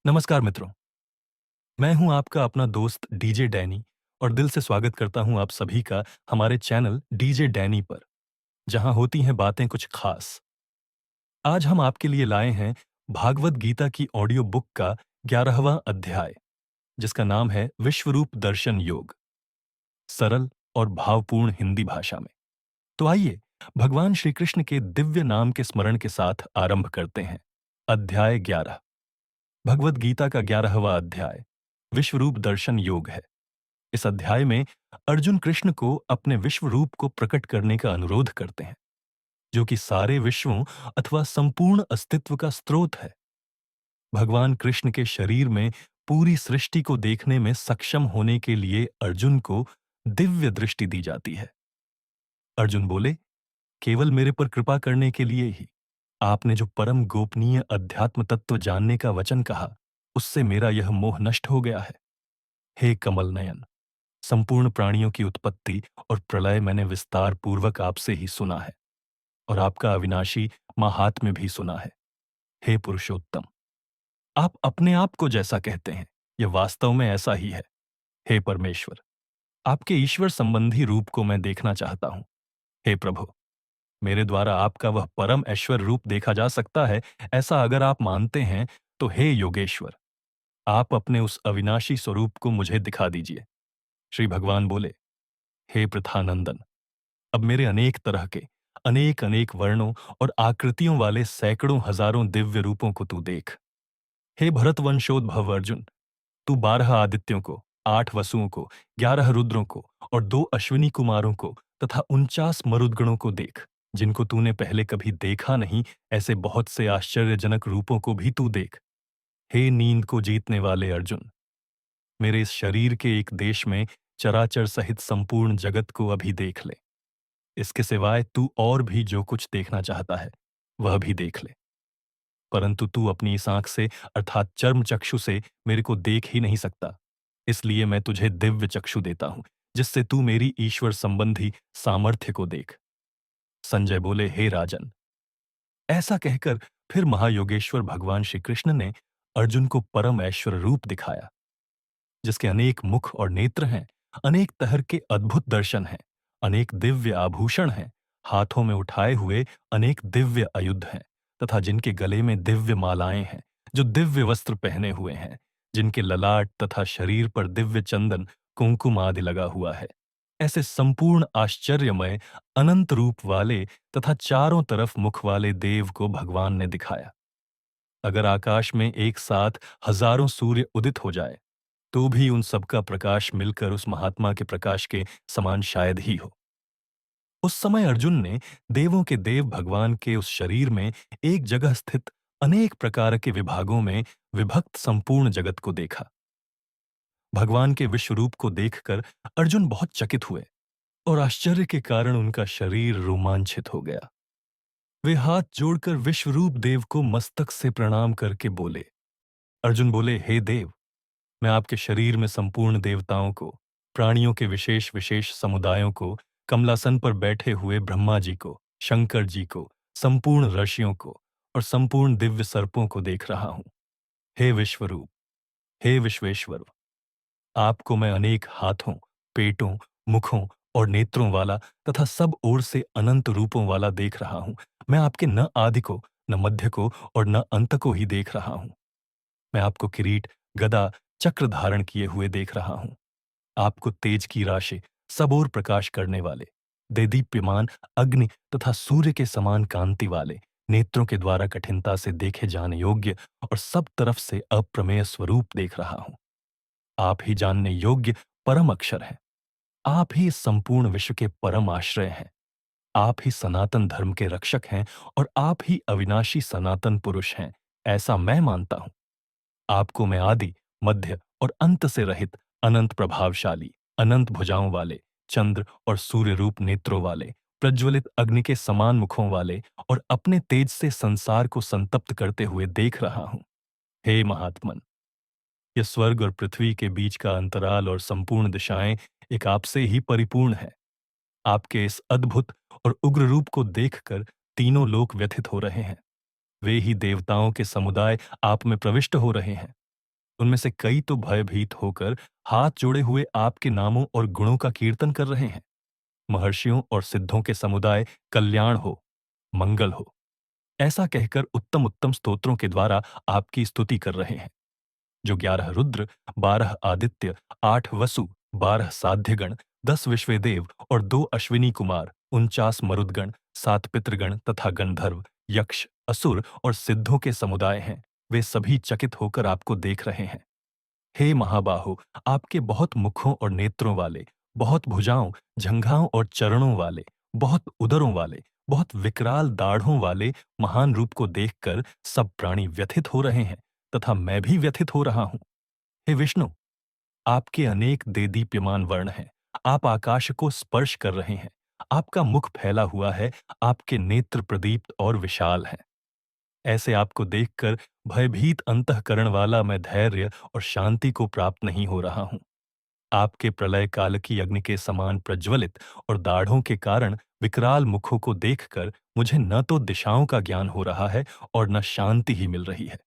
नमस्कार मित्रों, मैं हूं आपका अपना दोस्त डीजे डैनी और दिल से स्वागत करता हूं आप सभी का हमारे चैनल डीजे डैनी पर, जहां होती हैं बातें कुछ खास। आज हम आपके लिए लाए हैं भागवत गीता की ऑडियो बुक का 11वां अध्याय, जिसका नाम है विश्वरूप दर्शन योग, सरल और भावपूर्ण हिंदी भाषा में। तो आइए भगवान श्री कृष्ण के दिव्य नाम के स्मरण के साथ आरंभ करते हैं। अध्याय 11 भगवत गीता का 11वां अध्याय विश्वरूप दर्शन योग है। इस अध्याय में अर्जुन कृष्ण को अपने विश्व रूप को प्रकट करने का अनुरोध करते हैं, जो कि सारे विश्वों अथवा संपूर्ण अस्तित्व का स्रोत है। भगवान कृष्ण के शरीर में पूरी सृष्टि को देखने में सक्षम होने के लिए अर्जुन को दिव्य दृष्टि दी जाती है। अर्जुन बोले, केवल मेरे पर कृपा करने के लिए ही आपने जो परम गोपनीय अध्यात्म तत्व जानने का वचन कहा, उससे मेरा यह मोह नष्ट हो गया है। हे कमल नयन, संपूर्ण प्राणियों की उत्पत्ति और प्रलय मैंने विस्तार पूर्वक आपसे ही सुना है और आपका अविनाशी माहात्म्य भी सुना है। हे पुरुषोत्तम, आप अपने आप को जैसा कहते हैं, यह वास्तव में ऐसा ही है। हे परमेश्वर, आपके ईश्वर संबंधी रूप को मैं देखना चाहता हूं। हे प्रभु, मेरे द्वारा आपका वह परम ऐश्वर्य रूप देखा जा सकता है, ऐसा अगर आप मानते हैं तो हे योगेश्वर, आप अपने उस अविनाशी स्वरूप को मुझे दिखा दीजिए। श्री भगवान बोले, हे पृथानंदन, अब मेरे अनेक तरह के अनेक अनेक वर्णों और आकृतियों वाले सैकड़ों हजारों दिव्य रूपों को तू देख। हे भरतवंशोद्भव अर्जुन, तू 12 आदित्यों को, 8 वसुओं को, 11 रुद्रों को और 2 अश्विनी कुमारों को तथा 49 मरुद्गणों को देख, जिनको तूने पहले कभी देखा नहीं। ऐसे बहुत से आश्चर्यजनक रूपों को भी तू देख। हे नींद को जीतने वाले अर्जुन, मेरे इस शरीर के एक देश में चराचर सहित संपूर्ण जगत को अभी देख ले। इसके सिवाय तू और भी जो कुछ देखना चाहता है, वह भी देख ले, परंतु तू अपनी इस आंख से अर्थात चर्म चक्षु से मेरे को देख ही नहीं सकता। इसलिए मैं तुझे दिव्य चक्षु देता हूं, जिससे तू मेरी ईश्वर संबंधी सामर्थ्य को देख। संजय बोले, हे राजन। ऐसा कहकर फिर महायोगेश्वर भगवान श्री कृष्ण ने अर्जुन को परम ऐश्वर्य रूप दिखाया, जिसके अनेक मुख और नेत्र हैं, अनेक तरह के अद्भुत दर्शन हैं, अनेक दिव्य आभूषण हैं, हाथों में उठाए हुए अनेक दिव्य आयुध हैं, तथा जिनके गले में दिव्य मालाएं हैं, जो दिव्य वस्त्र पहने हुए हैं, जिनके ललाट तथा शरीर पर दिव्य चंदन कुंकुम आदि लगा हुआ है। ऐसे संपूर्ण आश्चर्यमय अनंत रूप वाले तथा चारों तरफ मुख वाले देव को भगवान ने दिखाया। अगर आकाश में एक साथ हजारों सूर्य उदित हो जाए, तो भी उन सबका प्रकाश मिलकर उस महात्मा के प्रकाश के समान शायद ही हो। उस समय अर्जुन ने देवों के देव भगवान के उस शरीर में एक जगह स्थित अनेक प्रकार के विभागों में विभक्त संपूर्ण जगत को देखा। भगवान के विश्वरूप को देखकर अर्जुन बहुत चकित हुए और आश्चर्य के कारण उनका शरीर रोमांचित हो गया। वे हाथ जोड़कर विश्वरूप देव को मस्तक से प्रणाम करके बोले। अर्जुन बोले, हे देव, मैं आपके शरीर में संपूर्ण देवताओं को, प्राणियों के विशेष विशेष समुदायों को, कमलासन पर बैठे हुए ब्रह्मा जी को, शंकर जी को, संपूर्ण ऋषियों को और संपूर्ण दिव्य सर्पों को देख रहा हूं। हे विश्वरूप, हे विश्वेश्वर, आपको मैं अनेक हाथों, पेटों, मुखों और नेत्रों वाला तथा सब ओर से अनंत रूपों वाला देख रहा हूं। मैं आपके न आदि को, न मध्य को और न अंत को ही देख रहा हूं। मैं आपको किरीट, गदा, चक्र धारण किए हुए देख रहा हूं। आपको तेज की राशि, सब ओर प्रकाश करने वाले, देदीप्यमान अग्नि तथा सूर्य के समान कांति वाले, नेत्रों के द्वारा कठिनता से देखे जाने योग्य और सब तरफ से अप्रमेय स्वरूप देख रहा हूं। आप ही जानने योग्य परम अक्षर हैं। आप ही इस संपूर्ण विश्व के परम आश्रय हैं। आप ही सनातन धर्म के रक्षक हैं और आप ही अविनाशी सनातन पुरुष हैं, ऐसा मैं मानता हूं। आपको मैं आदि, मध्य और अंत से रहित अनंत प्रभावशाली, अनंत भुजाओं वाले, चंद्र और सूर्य रूप नेत्रों वाले, प्रज्वलित अग्नि के समान मुखों वाले और अपने तेज से संसार को संतप्त करते हुए देख रहा हूं। हे महात्मन, यह स्वर्ग और पृथ्वी के बीच का अंतराल और संपूर्ण दिशाएं एक आपसे ही परिपूर्ण है। आपके इस अद्भुत और उग्र रूप को देखकर तीनों लोक व्यथित हो रहे हैं। वे ही देवताओं के समुदाय आप में प्रविष्ट हो रहे हैं। उनमें से कई तो भयभीत होकर हाथ जोड़े हुए आपके नामों और गुणों का कीर्तन कर रहे हैं। महर्षियों और सिद्धों के समुदाय कल्याण हो, मंगल हो, ऐसा कहकर उत्तम-उत्तम स्तोत्रों के द्वारा आपकी स्तुति कर रहे हैं। जो 11 रुद्र, 12 आदित्य, 8 वसु, 12 साध्यगण, 10 विश्वेदेव और 2 अश्विनी कुमार, 49 मरुदगण, 7 पितृगण तथा गंधर्व, यक्ष, असुर और सिद्धों के समुदाय हैं, वे सभी चकित होकर आपको देख रहे हैं। हे महाबाहो, आपके बहुत मुखों और नेत्रों वाले, बहुत भुजाओं, जंघाओं और चरणों वाले, बहुत उदरों वाले, बहुत विकराल दाढ़ों वाले महान रूप को देखकर सब प्राणी व्यथित हो रहे हैं तथा मैं भी व्यथित हो रहा हूं। हे विष्णु, आपके अनेक देदीप्यमान वर्ण हैं। आप आकाश को स्पर्श कर रहे हैं। आपका मुख फैला हुआ है, आपके नेत्र प्रदीप्त और विशाल हैं। ऐसे आपको देखकर भयभीत अंतःकरण वाला मैं धैर्य और शांति को प्राप्त नहीं हो रहा हूं। आपके प्रलय काल की अग्नि के समान प्रज्वलित और दाढ़ों के कारण विकराल मुखों को देखकर मुझे न तो दिशाओं का ज्ञान हो रहा है और न शांति ही मिल रही है।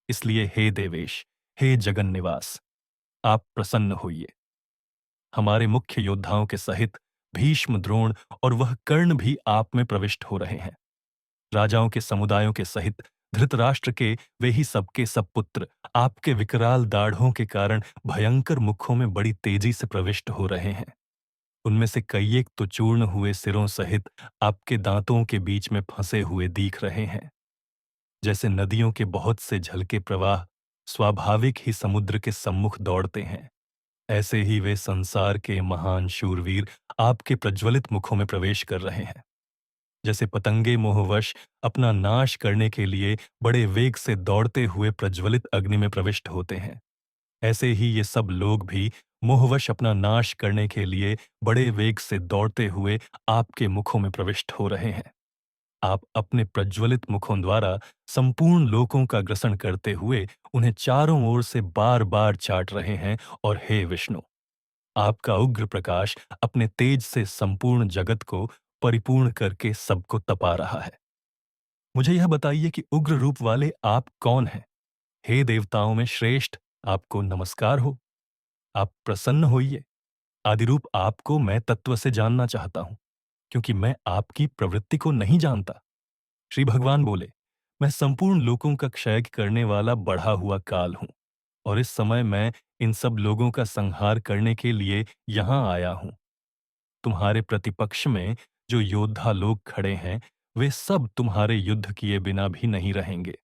इसलिए हे देवेश, हे जगन निवास, आप प्रसन्न होइए। हमारे मुख्य योद्धाओं के सहित भीष्म, द्रोण और वह कर्ण भी आप में प्रविष्ट हो रहे हैं। राजाओं के समुदायों के सहित धृतराष्ट्र के वे ही सबके सब पुत्र आपके विकराल दाढ़ों के कारण भयंकर मुखों में बड़ी तेजी से प्रविष्ट हो रहे हैं। उनमें से कई एक तो चूर्ण हुए सिरों सहित आपके दांतों के बीच में फंसे हुए दिख रहे हैं। जैसे नदियों के बहुत से झलके प्रवाह स्वाभाविक ही समुद्र के सम्मुख दौड़ते हैं, ऐसे ही वे संसार के महान शूरवीर आपके प्रज्वलित मुखों में प्रवेश कर रहे हैं। जैसे पतंगे मोहवश अपना नाश करने के लिए बड़े वेग से दौड़ते हुए प्रज्वलित अग्नि में प्रविष्ट होते हैं, ऐसे ही ये सब लोग भी मोहवश अपना नाश करने के लिए बड़े वेग से दौड़ते हुए आपके मुखों में प्रविष्ट हो रहे हैं। आप अपने प्रज्वलित मुखों द्वारा संपूर्ण लोकों का ग्रसन करते हुए उन्हें चारों ओर से बार-बार चाट रहे हैं और हे विष्णु, आपका उग्र प्रकाश अपने तेज से संपूर्ण जगत को परिपूर्ण करके सबको तपा रहा है। मुझे यह बताइए कि उग्र रूप वाले आप कौन हैं? हे देवताओं में श्रेष्ठ, आपको नमस्कार हो। आप प्रसन्न होइए। आदिरूप आपको मैं तत्व से जानना चाहता हूं, क्योंकि मैं आपकी प्रवृत्ति को नहीं जानता। श्री भगवान बोले, मैं संपूर्ण लोकों का क्षय करने वाला बढ़ा हुआ काल हूं और इस समय मैं इन सब लोगों का संहार करने के लिए यहां आया हूं। तुम्हारे प्रतिपक्ष में जो योद्धा लोग खड़े हैं, वे सब तुम्हारे युद्ध किए बिना भी नहीं रहेंगे।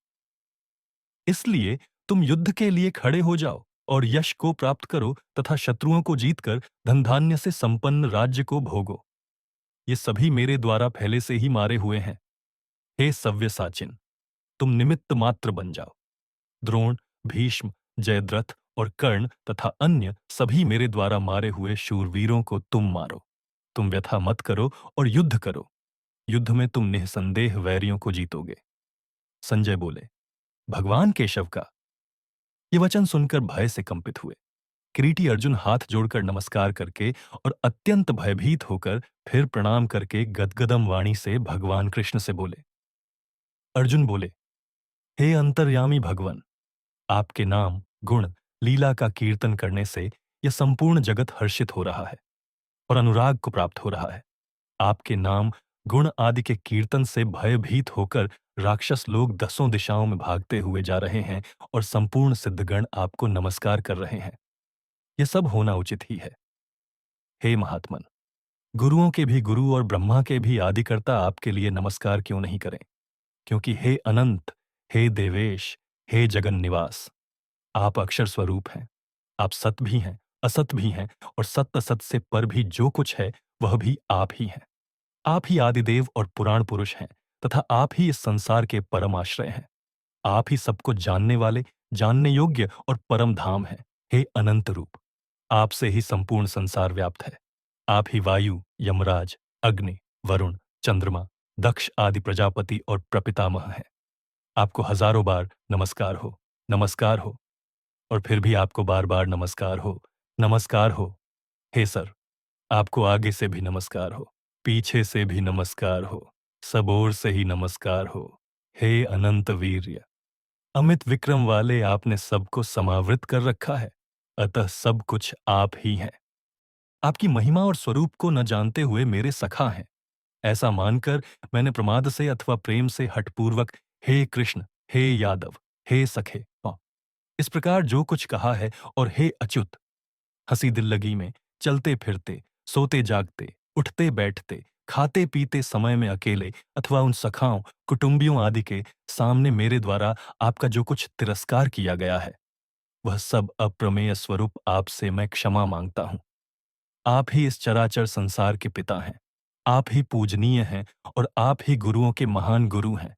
इसलिए तुम युद्ध के लिए खड़े हो जाओ और यश को प्राप्त करो तथा शत्रुओं को जीतकर धन-धान्य से संपन्न राज्य को भोगो। ये सभी मेरे द्वारा पहले से ही मारे हुए हैं। हे सव्यसाचिन, तुम निमित्त मात्र बन जाओ। द्रोण, भीष्म, जयद्रथ और कर्ण तथा अन्य सभी मेरे द्वारा मारे हुए शूरवीरों को तुम मारो। तुम व्यथा मत करो और युद्ध करो। युद्ध में तुम निःसंदेह वैरियों को जीतोगे। संजय बोले, भगवान केशव का ये वचन सुनकर भय से कंपित हुए। किरीटी अर्जुन हाथ जोड़कर नमस्कार करके और अत्यंत भयभीत होकर फिर प्रणाम करके गदगदम वाणी से भगवान कृष्ण से बोले। अर्जुन बोले, हे अंतर्यामी भगवन, आपके नाम, गुण, लीला का कीर्तन करने से यह संपूर्ण जगत हर्षित हो रहा है और अनुराग को प्राप्त हो रहा है। आपके नाम, गुण आदि के कीर्तन से भयभीत होकर राक्षस लोग दसों दिशाओं में भागते हुए जा रहे हैं और संपूर्ण सिद्धगण आपको नमस्कार कर रहे हैं। यह सब होना उचित ही है। हे महात्मन, गुरुओं के भी गुरु और ब्रह्मा के भी आदिकर्ता आपके लिए नमस्कार क्यों नहीं करें? क्योंकि हे अनंत, हे देवेश, हे जगन निवास, आप अक्षर स्वरूप हैं। आप सत भी हैं, असत भी हैं और सत असत से पर भी जो कुछ है वह भी आप ही हैं। आप ही आदिदेव और पुराण पुरुष हैं तथा आप ही इस संसार के परम आश्रय हैं। आप ही सबको जानने वाले, जानने योग्य और परम धाम हैं। हे अनंत रूप, आपसे ही संपूर्ण संसार व्याप्त है। आप ही वायु, यमराज, अग्नि, वरुण, चंद्रमा, दक्ष आदि प्रजापति और प्रपितामह हैं। आपको हजारों बार नमस्कार हो, नमस्कार हो और फिर भी आपको बार-बार नमस्कार हो, नमस्कार हो। हे सर, आपको आगे से भी नमस्कार हो, पीछे से भी नमस्कार हो, सब ओर से ही नमस्कार हो। हे अनंत वीर्य, अमित विक्रम वाले आपने सबको समावृत कर रखा है, अतः सब कुछ आप ही हैं। आपकी महिमा और स्वरूप को न जानते हुए मेरे सखा हैं। ऐसा मानकर मैंने प्रमाद से अथवा प्रेम से हठपूर्वक हे कृष्ण, हे यादव, हे सखे इस प्रकार जो कुछ कहा है, और हे अच्युत, हंसी दिल लगी में, चलते फिरते, सोते जागते, उठते बैठते, खाते पीते समय में अकेले अथवा उन सखाओं, कुटुंबियों आदि के सामने मेरे द्वारा आपका जो कुछ तिरस्कार किया गया है, वह सब अप्रमेय स्वरूप आपसे मैं क्षमा मांगता हूं। आप ही इस चराचर संसार के पिता हैं। आप ही पूजनीय हैं और आप ही गुरुओं के महान गुरु हैं।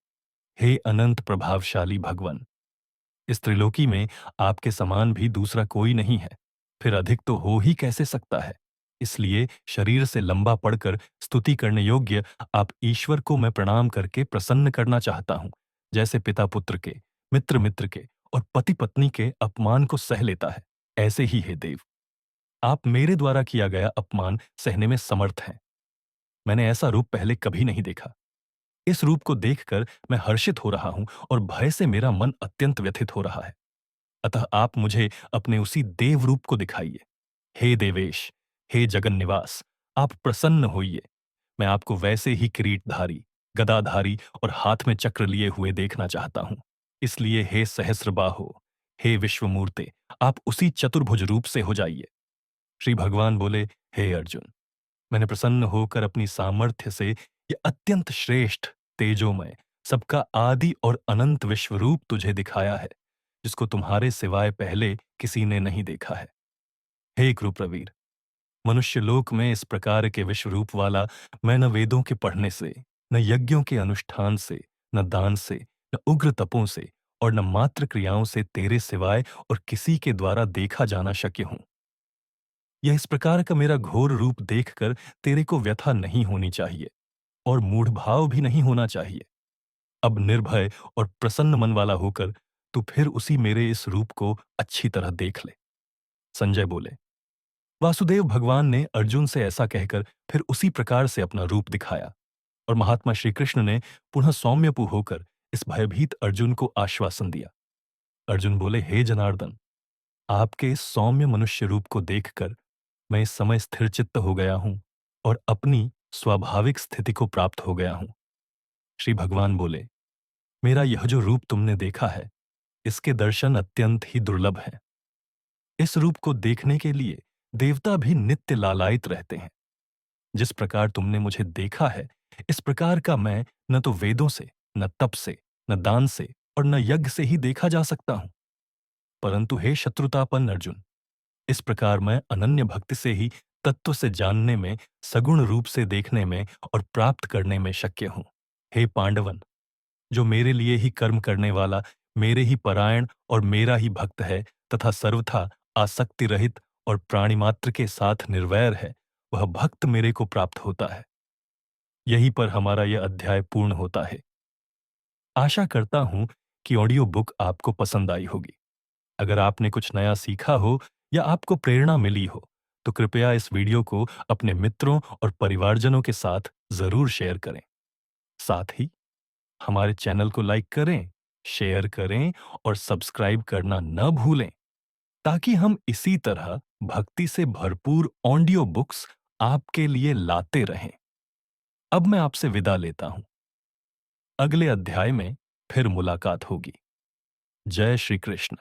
हे अनंत प्रभावशाली भगवन, इस त्रिलोकी में आपके समान भी दूसरा कोई नहीं है, फिर अधिक तो हो ही कैसे सकता है। इसलिए शरीर से लंबा पड़कर स्तुति करने योग्य आप ईश्वर को मैं प्रणाम करके प्रसन्न करना चाहता हूं, जैसे पिता पुत्र के, मित्र मित्र के और पति पत्नी के अपमान को सह लेता है, ऐसे ही हे देव, आप मेरे द्वारा किया गया अपमान सहने में समर्थ हैं। मैंने ऐसा रूप पहले कभी नहीं देखा। इस रूप को देखकर मैं हर्षित हो रहा हूं और भय से मेरा मन अत्यंत व्यथित हो रहा है। अतः आप मुझे अपने उसी देव रूप को दिखाइए। हे देवेश, हे जगन निवास, आप प्रसन्न होइए। मैं आपको वैसे ही किरीटधारी, गदाधारी और हाथ में चक्र लिए हुए देखना चाहता हूं। इसलिए हे सहस्रबाहो, हे विश्वमूर्ते, आप उसी चतुर्भुज रूप से हो जाइए। श्री भगवान बोले, हे अर्जुन, मैंने प्रसन्न होकर अपनी सामर्थ्य से ये अत्यंत श्रेष्ठ, तेजोमय, सबका आदि और अनंत विश्वरूप तुझे दिखाया है, जिसको तुम्हारे सिवाय पहले किसी ने नहीं देखा है। हे कृप्रवीर, मनुष्य लोक में इस प्रकार के विश्वरूप वाला मैं न वेदों के पढ़ने से, न यज्ञों के अनुष्ठान से, न दान से, न उग्र तपों से और न मात्र क्रियाओं से तेरे सिवाय और किसी के द्वारा देखा जाना शक्य हूं। यह इस प्रकार का मेरा घोर रूप देखकर तेरे को व्यथा नहीं होनी चाहिए और मूढ़ भाव भी नहीं होना चाहिए। अब निर्भय और प्रसन्न मन वाला होकर तू फिर उसी मेरे इस रूप को अच्छी तरह देख ले। संजय बोले, वासुदेव भगवान ने अर्जुन से ऐसा कहकर फिर उसी प्रकार से अपना रूप दिखाया और महात्मा श्री कृष्ण ने पुनः सौम्यपु होकर इस भयभीत अर्जुन को आश्वासन दिया। अर्जुन बोले, हे जनार्दन, आपके इस सौम्य मनुष्य रूप को देखकर मैं इस समय स्थिरचित्त हो गया हूं और अपनी स्वाभाविक स्थिति को प्राप्त हो गया हूं। श्री भगवान बोले, मेरा यह जो रूप तुमने देखा है, इसके दर्शन अत्यंत ही दुर्लभ हैं। इस रूप को देखने के लिए देवता भी नित्य लालायित रहते हैं। जिस प्रकार तुमने मुझे देखा है, इस प्रकार का मैं न तो वेदों से, न तप से, न दान से और न यज्ञ से ही देखा जा सकता हूं। परंतु हे शत्रुतापन्न अर्जुन, इस प्रकार मैं अनन्य भक्ति से ही तत्व से जानने में, सगुण रूप से देखने में और प्राप्त करने में शक्य हूं। हे पांडवन, जो मेरे लिए ही कर्म करने वाला, मेरे ही परायण और मेरा ही भक्त है तथा सर्वथा आसक्ति रहित और प्राणिमात्र के साथ निर्वैर है, वह भक्त मेरे को प्राप्त होता है। यहीं पर हमारा यह अध्याय पूर्ण होता है। आशा करता हूं कि ऑडियो बुक आपको पसंद आई होगी। अगर आपने कुछ नया सीखा हो या आपको प्रेरणा मिली हो, तो कृपया इस वीडियो को अपने मित्रों और परिवारजनों के साथ जरूर शेयर करें। साथ ही हमारे चैनल को लाइक करें, शेयर करें और सब्सक्राइब करना न भूलें, ताकि हम इसी तरह भक्ति से भरपूर ऑडियो बुक्स आपके लिए लाते रहें। अब मैं आपसे विदा लेता हूं। अगले अध्याय में फिर मुलाकात होगी। जय श्री कृष्ण।